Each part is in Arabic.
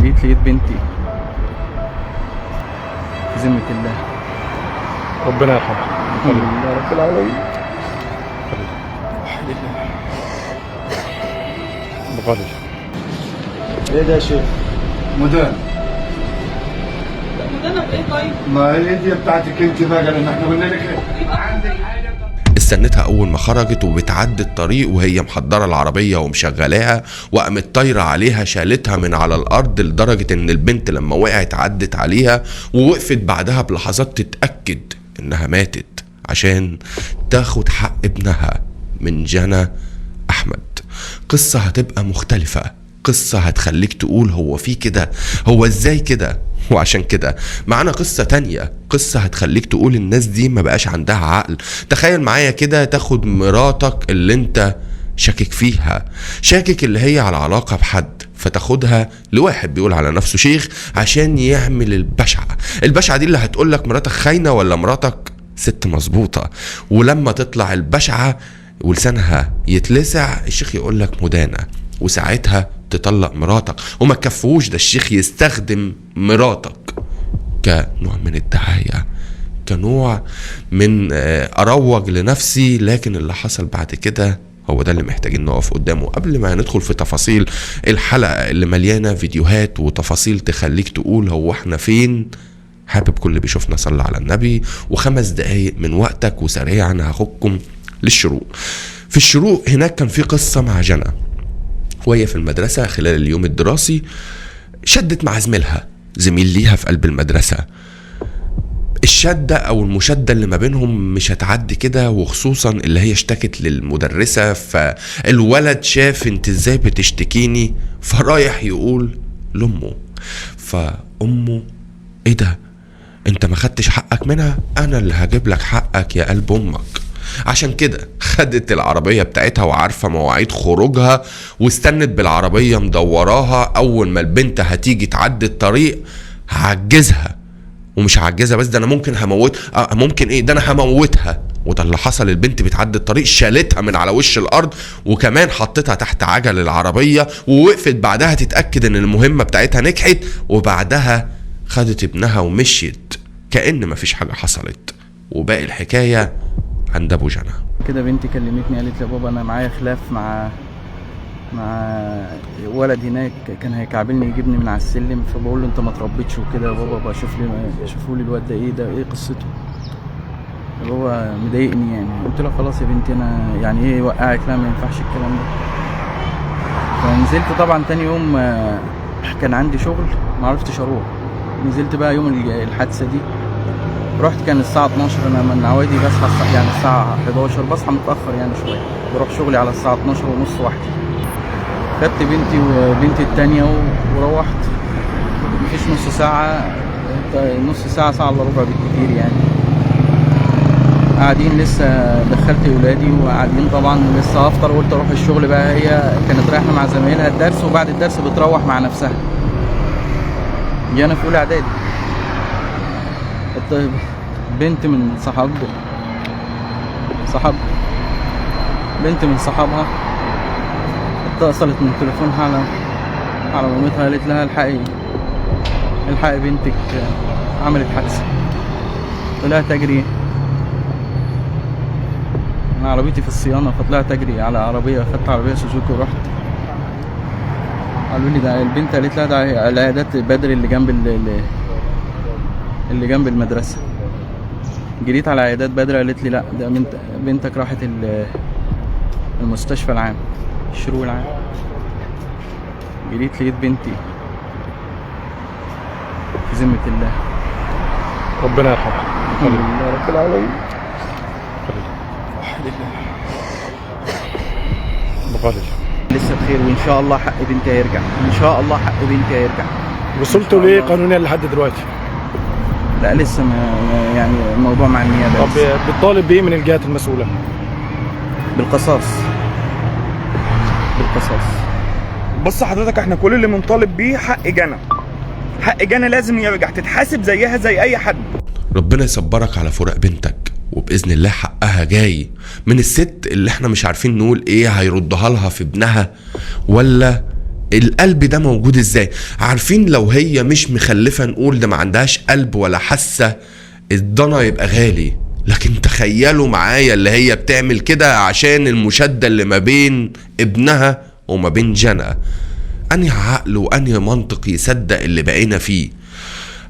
جريت لقيت بنتي في ذمة الله. ربنا يرحمها. الحمد لله رب العالمين. بقالي ايه ده يا شيخ؟ مدان. مدانة بايه طيب؟ ما هي دي بتاعتك انت بقى، لان احنا قلنا لك عندك حاجه. استنتها اول ما خرجت وبتعدي الطريق وهي محضره العربيه ومشغلاها، وقامت طايره عليها شالتها من على الارض، لدرجه ان البنت لما وقعت عدت عليها ووقفت بعدها بلحظات تتاكد انها ماتت عشان تاخد حق ابنها من جنى احمد. قصه هتبقى مختلفه، قصه هتخليك تقول هو في كده، هو ازاي كده. وعشان كده معانا قصة تانية، قصة هتخليك تقول الناس دي ما بقاش عندها عقل. تخيل معايا كده تاخد مراتك اللي انت شاكك فيها، شاكك اللي هي على علاقة بحد، فتاخدها لواحد بيقول على نفسه شيخ عشان يعمل البشعة دي اللي هتقولك مراتك خاينة ولا مراتك ست مظبوطة. ولما تطلع البشعة ولسانها يتلسع، الشيخ يقولك مدانة، وساعتها تطلق مراتك. وما تكفوش، ده الشيخ يستخدم مراتك كنوع من الدعاية، كنوع من اروج لنفسي. لكن اللي حصل بعد كده هو ده اللي محتاجين نقف قدامه. قبل ما ندخل في تفاصيل الحلقة اللي مليانة فيديوهات وتفاصيل تخليك تقول هو احنا فين، حابب كل اللي بيشوفنا صلى على النبي، و5 دقايق من وقتك وسريعا هاخدكم للشروق. في الشروق هناك كان في قصة مع جنى وهي في المدرسة خلال اليوم الدراسي، شدت مع زميل ليها في قلب المدرسة. الشدة أو المشدة اللي ما بينهم مش هتعدي كده، وخصوصا اللي هي اشتكت للمدرسة. فالولد شاف انت ازاي بتشتكيني، فرايح يقول لأمه. فأمه ايه ده، انت ما خدتش حقك منها، انا اللي هجيب لك حقك يا قلب امك. عشان كده خدت العربية بتاعتها وعارفة مواعيد خروجها، واستنت بالعربية مدوراها. اول ما البنت هتيجي تعدي الطريق هعجزها، ومش هعجزها بس، ده انا ممكن ممكن ايه ده، انا هموتها. وده اللي حصل. البنت بتعدي الطريق شالتها من على وش الارض، وكمان حطتها تحت عجل العربية، ووقفت بعدها تتأكد ان المهمة بتاعتها نجحت. وبعدها خدت ابنها ومشيت كأن مفيش حاجة حصلت. وباقي الحكاية عند ابو جنى. كده بنتي كلمتني قالت لي يا بابا انا معايا خلاف مع ولد هناك، كان هيكعبلني يجيبني من على السلم. فبقول له انت ما تربيتش وكده يا بابا، بقى شوفوا لي الواد ده ايه قصته يا بابا، مضايقني يعني. قلت له خلاص يا بنتي انا يعني ايه وقعك، لا ما ينفعش الكلام ده. فنزلت طبعا تاني يوم كان عندي شغل ما عرفتش اروح. نزلت بقى يوم الحادثه دي، رحت كان الساعة 12. انا من عوادي بصحى يعني الساعة 11، بصحى متأخر يعني شوية، بروح شغلي على الساعة 12 ونص واحدة. خدت بنتي وبنتي التانية وروحت. مفيش نص ساعة ساعة الا ربع بالكتير يعني. قاعدين لسه دخلت ولادي وقاعدين طبعا لسه هفطر، وقلت اروح الشغل بقى. هي كانت رايحة مع زمايلها الدرس، وبعد الدرس بتروح مع نفسها. دي انا في اولى اعدادي. طيب بنت من صحابها اتصلت من تليفونها على مامتها، قالت لها الحقي بنتك عملت حادثه. طلعت اجري، انا عربيتي في الصيانه، فطلعت اجري على عربيه، خدت عربيه سوزوكي ورحت. قالوا لي ده البنت، قالت لها ده العيادات بدري اللي جنب المدرسه. جريت على عيادات بدر، قالت لي لا ده بنتك راحت المستشفى العام، الشروق العام. جريت لقيت بنتي في ذمة الله. ربنا يرحمها. الحمد لله رب العالمين. بقالي لسه بخير، وان شاء الله حق بنتي هيرجع، ان شاء الله حق بنتي هيرجع. وصلتوا ليه قانونيا لحد دلوقتي؟ لا لسه يعني الموضوع مع النيابه. طب بتطالب بايه من الجهات المسؤوله؟ بالقصاص. بص حضرتك، احنا كل اللي بنطالب بيه حق جنى لازم يرجع تتحاسب زيها زي اي حد. ربنا يصبرك على فراق بنتك، وبإذن الله حقها جاي من الست اللي احنا مش عارفين نقول ايه هيردها لها في ابنها، ولا القلب ده موجود ازاي؟ عارفين لو هي مش مخلفة نقول ده ما عندهاش قلب ولا حاسة، الضنا يبقى غالي. لكن تخيلوا معايا اللي هي بتعمل كده عشان المشادة اللي ما بين ابنها وما بين جنى. أنهي عقل وأنهي منطق يصدق اللي بقينا فيه؟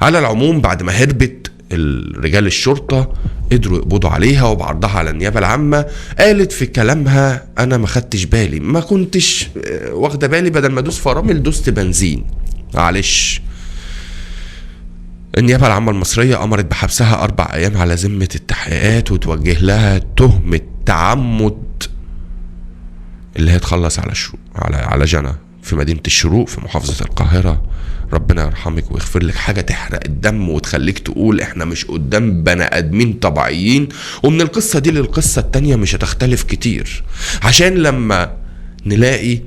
على العموم بعد ما هربت الرجال الشرطة قدروا يقبضوا عليها وبعرضها على النيابة العامة. قالت في كلامها أنا ما خدتش بالي، ما كنتش واخدة بالي، بدل ما دوس فرامل دوست بنزين، معلش. النيابة العامة المصرية أمرت بحبسها 4 أيام على ذمة التحقيقات، وتوجه لها تهمة تعمد اللي هي تخلص على جنى في مدينة الشروق في محافظة القاهرة. ربنا يرحمك ويغفر لك، حاجة تحرق الدم وتخليك تقول احنا مش قدام بني ادمين طبيعيين. ومن القصة دي للقصة التانية مش هتختلف كتير، عشان لما نلاقي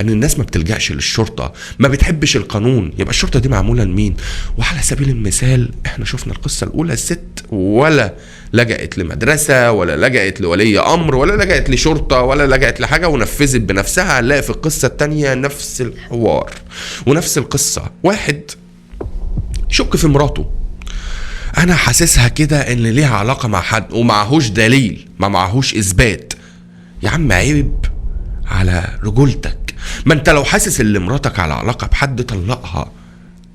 ان الناس ما بتلجأش للشرطة، ما بتحبش القانون، يبقى الشرطة دي معمولة لمين؟ وعلى سبيل المثال احنا شفنا القصة الاولى، الست ولا لجأت لمدرسة ولا لجأت لولي امر ولا لجأت لشرطة ولا لجأت لحاجة ونفذت بنفسها. هنلاقي في القصة التانية نفس الحوار ونفس القصة. واحد شك في مراته، انا حاسسها كده ان ليها علاقة مع حد ومعهوش دليل، ما معهوش اثبات. يا عم عيب على رجولتك، ما انت لو حاسس ان مراتك على علاقة بحد طلقها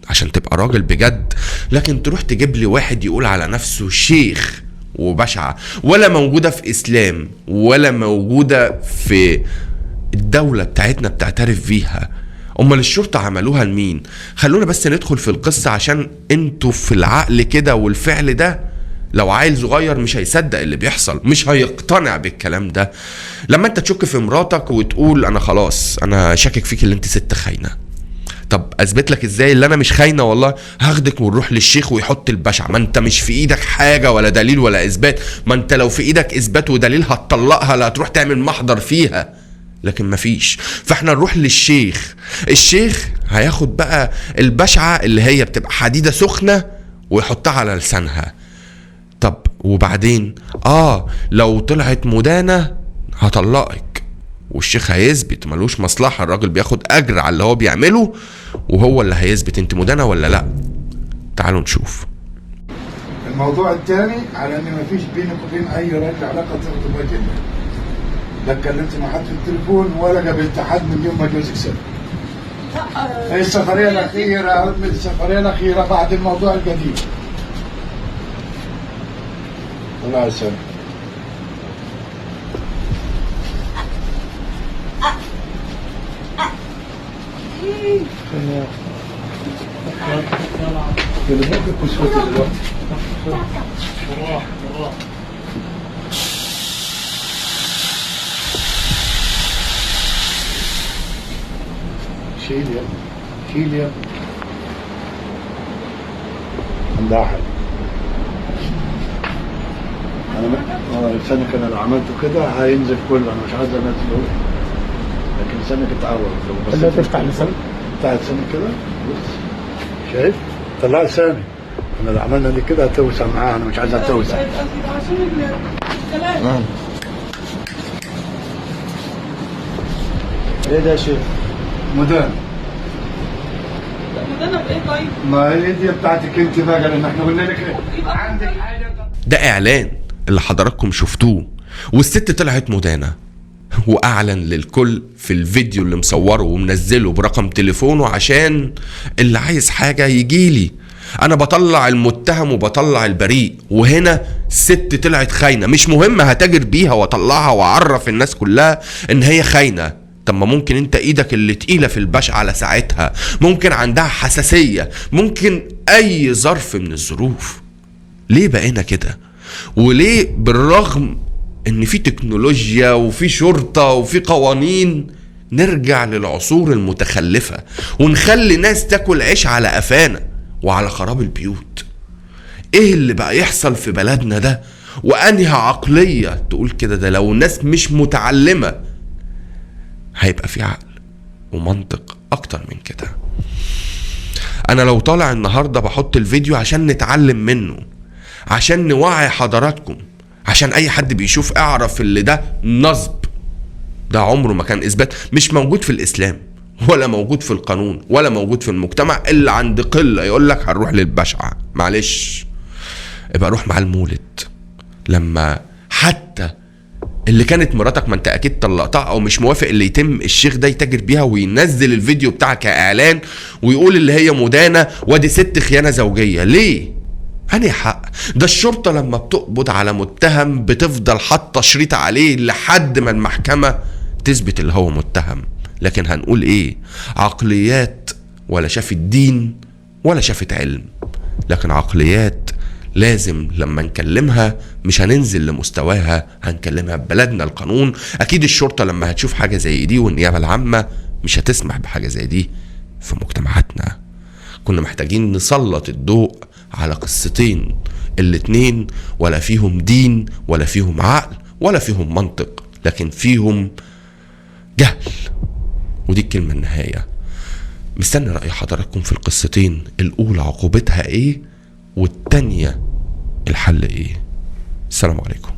عشان تبقى راجل بجد. لكن تروح تجيب لي واحد يقول على نفسه شيخ وبشعة، ولا موجودة في اسلام ولا موجودة في الدولة بتاعتنا بتعترف بيها. امال الشرطة عملوها لمين؟ خلونا بس ندخل في القصة عشان انتوا في العقل كده والفعل ده. لو عيل صغير مش هيصدق اللي بيحصل، مش هيقتنع بالكلام ده. لما انت تشك في مراتك وتقول انا خلاص انا شاكك فيك اللي انت ست خاينة، طب اثبت لك ازاي اللي انا مش خاينة؟ والله هاخدك ونروح للشيخ ويحط البشع. ما انت مش في ايدك حاجة ولا دليل ولا اثبات. ما انت لو في ايدك اثبات ودليل هتطلقها، لا هتروح تعمل محضر فيها، لكن مفيش. فاحنا نروح للشيخ، الشيخ هياخد بقى البشعة اللي هي بتبقى حديدة سخنة ويحطها على لسانها. طب وبعدين لو طلعت مدانة هطلقك، والشيخ هيثبت، ملوش مصلحة، الراجل بياخد اجر على اللي هو بيعمله وهو اللي هيثبت انت مدانة ولا لا. تعالوا نشوف. الموضوع الثاني على ان ما فيش بينك وبين اي راجل علاقه ارتباطيه، لا اتكلمت مع حد في التليفون ولا قابلت حد من يوم ما جوزك سافر. هي السفريه الاخيره بعد الموضوع القديم. الله يسلمك. شيل يا عندها حل. انا لسانك انا لو عملته كده هينزل كله، انا مش عايز انزله، لكن لسانك اتعور. لو بس تفتح لسانك، بتاع لسانك كده، بص شايف؟ طلع لساني. انا لو عملنا دي كده هتوسع معاها، انا مش عايزها توسع. ايه ده يا شيخ؟ مدان. مدانة بايه طيب؟ ما هي دي بتاعتك انت بقى، لان احنا قلنا لك عندك حاجه. ده اعلان اللي حضراتكم شفتوه، والست طلعت مدانة واعلن للكل في الفيديو اللي مصوره ومنزله برقم تليفونه عشان اللي عايز حاجة يجيلي. انا بطلع المتهم وبطلع البريء، وهنا ست طلعت خاينة. مش مهم هتاجر بيها واطلعها واعرف الناس كلها ان هي خاينة. طب ما ممكن انت ايدك اللي تقيلة في البشع على ساعتها، ممكن عندها حساسية، ممكن اي ظرف من الظروف. ليه بقينا كده؟ وليه بالرغم ان في تكنولوجيا وفي شرطة وفي قوانين نرجع للعصور المتخلفة ونخلي ناس تاكل عيش على قفانا وعلى خراب البيوت؟ ايه اللي بقى يحصل في بلدنا ده؟ وانهي عقلية تقول كده؟ ده لو الناس مش متعلمة هيبقى في عقل ومنطق اكتر من كده. انا لو طالع النهاردة بحط الفيديو عشان نتعلم منه، عشان نوعي حضراتكم، عشان اي حد بيشوف اعرف اللي ده نصب، ده عمره ما كان اثبات، مش موجود في الاسلام ولا موجود في القانون ولا موجود في المجتمع الا عند قله يقول لك هنروح للبشعه. معلش ابقى روح مع المولد. لما حتى اللي كانت مراتك، ما انت اكيد طلقتها او مش موافق اللي يتم الشيخ ده يتاجر بيها وينزل الفيديو بتاعك كاعلان ويقول اللي هي مدانه وادي ست خيانه زوجيه، ليه؟ أنهي حق؟ ده الشرطه لما بتقبض على متهم بتفضل حاطه شريط عليه لحد ما المحكمه تثبت اللي هو متهم. لكن هنقول ايه؟ عقليات ولا شافت دين ولا شافت علم، لكن عقليات لازم لما نكلمها مش هننزل لمستواها، هنكلمها ببلدنا القانون. اكيد الشرطة لما هتشوف حاجة زي دي والنيابة العامة مش هتسمح بحاجة زي دي في مجتمعاتنا. كنا محتاجين نسلط الضوء على قصتين الاتنين ولا فيهم دين ولا فيهم عقل ولا فيهم منطق، لكن فيهم جهل، ودي الكلمة النهاية. مستني رأي حضراتكم في القصتين، الأولى عقوبتها ايه والتانية الحل ايه. السلام عليكم.